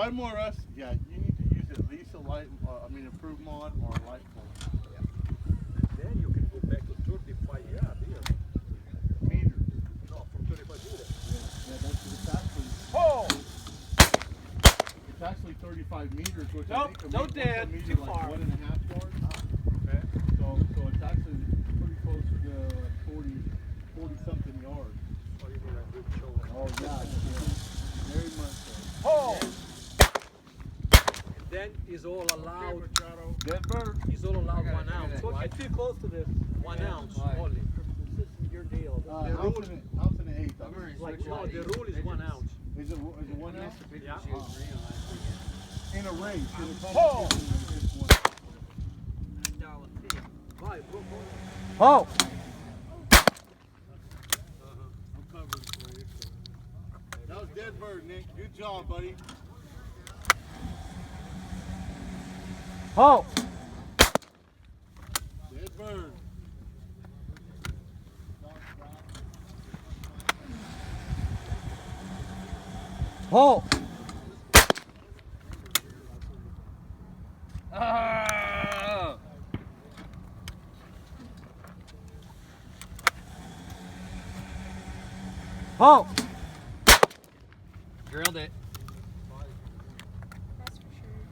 5 more rests. Yeah, you need to use at least a light, improved mod or a light pole. Yeah. Then you can go back to 35 yards here. Meter. No, from 35 meters. Yeah, it's actually. Oh! It's actually 35 meters, which Nope, I think don't dare, meter too like far. 1.5 yards. Okay. So it's actually pretty close to 40 something yards. Oh, you need a good shoulder. Oh yeah, very much so. Oh! And then is all allowed. Dead bird. Is all allowed 1 ounce. Don't get too close to this. 1 ounce Why? only. This is your deal. The rule, Ounce and an eighth. like, no, the rule is 1 ounce. Is it 1 ounce? Yeah. In a race. In a Oh! competition, it's one. Vai, bro. Oh! That was dead bird, Nick. Good job, buddy. Oh! Dead bird. Oh! Ah! Oh! Drilled it. That's for sure.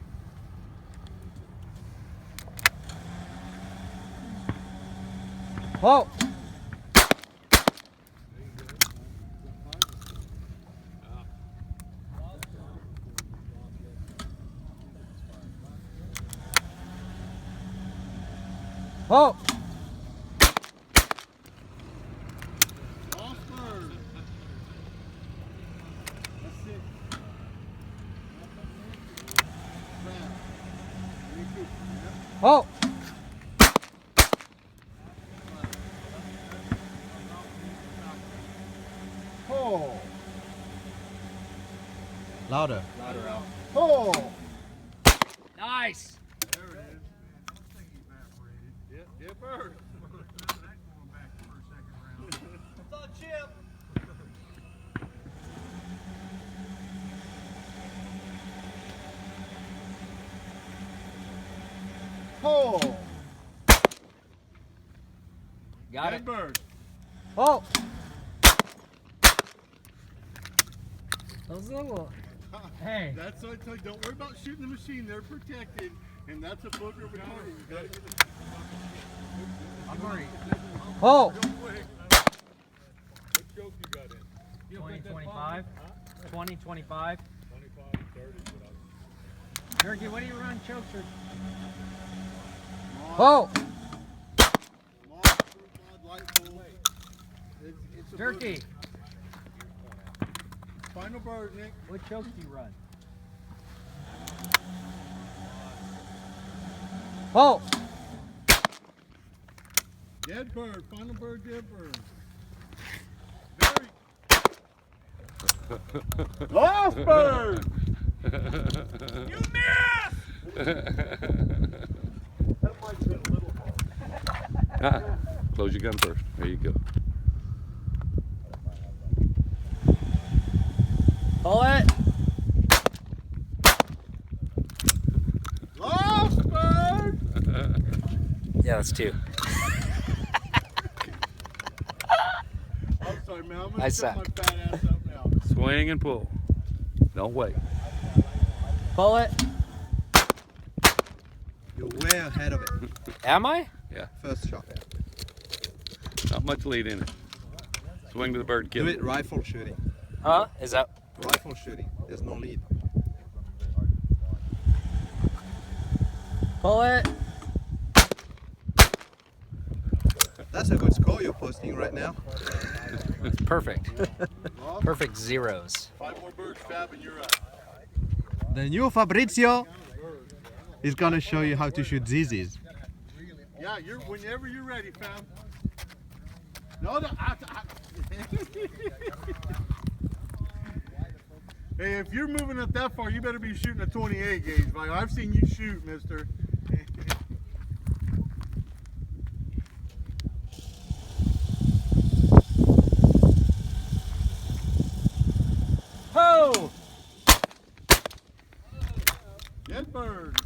Oh! Oh! Lost bird. That's it. Crab. Very good. Yep. Oh! Oh. Louder. Louder out. Oh. Nice. There it is. Yep, dead bird. It's on Chip. Oh. Got Dead it. bird. Oh! Hey. That's what I tell you. Don't worry about shooting the machine. They're protected. And that's a booger of a target. You gotta get it. I'm worried. Oh! What joke you got in? 20, 25. 20, 25. 25, 30. Jerky, what do you run chokes or? Mod, Oh! light pole. It's a Jerky, booger. Final bird, Nick. what chokes do you run? Oh! Dead bird. Final bird, dead bird. Very. Lost bird. You missed! That might be a little hard. Close your gun first. There you go. Pull it! Lost bird. Yeah, that's 2. I'm sorry, man. I'm I gonna shut my suck. fat ass up now. Swing and pull. Don't wait. Pull it! You're way ahead of it. Am I? Yeah. First shot. Not much lead in it. Swing to the bird, kill Do it. it rifle shooting. Huh? Is that? Rifle shooting. There's no lead. Pull it! That's a good score you're posting right now. Perfect. Perfect zeros. 5 more birds, Fab, and you're up. The new Fabrizio is gonna show you how to shoot zizis. Yeah, whenever you're ready, Fab. No. Hey, if you're moving up that far, you better be shooting a 28 gauge, Mike. I've seen you shoot, mister. Ho! bird.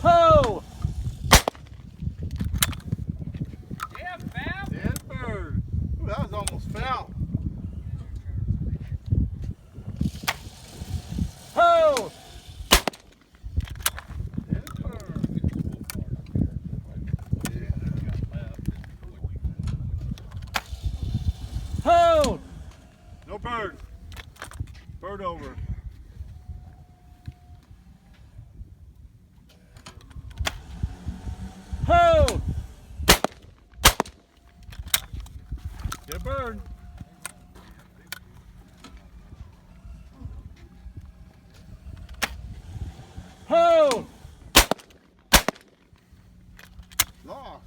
Ho! Yeah, fam. Dead bird. Ooh, that was almost foul. Ho! Dead bird. Ho! No bird. Bird over. Ho! Dead bird. Ho! Lost.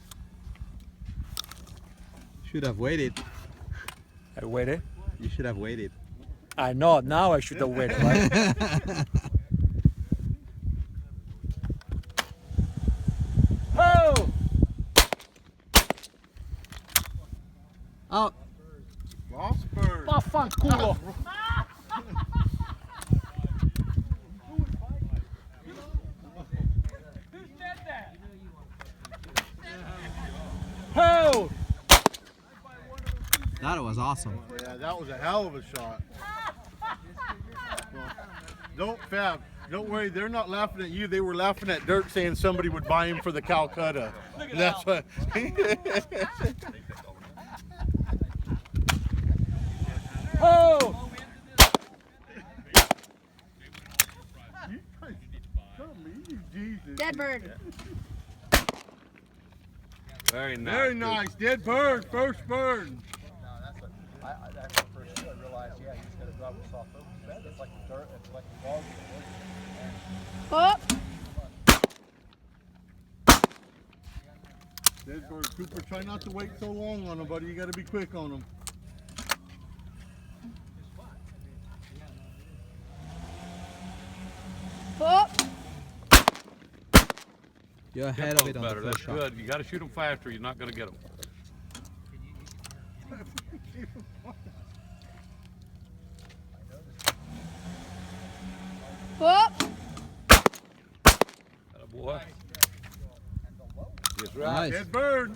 Should have waited. I waited. You should have waited. I know. Now I should have waited. Right? Ho! Out. Lost bird. Vaffanculo. Who said that? Ho! That was awesome. Yeah, that was a hell of a shot. Well, don't, Fab, don't worry. They're not laughing at you. They were laughing at Dirk saying somebody would buy him for the Calcutta. That's what. Ho! Jesus. Dead bird. Very nice. Very nice. Dead bird. First bird. That's the first two I realized, yeah, you just gotta drop a soft focus bed. It's like a dirt, it's like a dog. Oh, Dead bird. Cooper, try not to wait so long on them, buddy. You got to be quick on them. oh. You're ahead That of it on the better. first That's shot. good. You got to shoot them faster. You're not going to get them. Oh. Boy. That's right. Nice. Dead bird.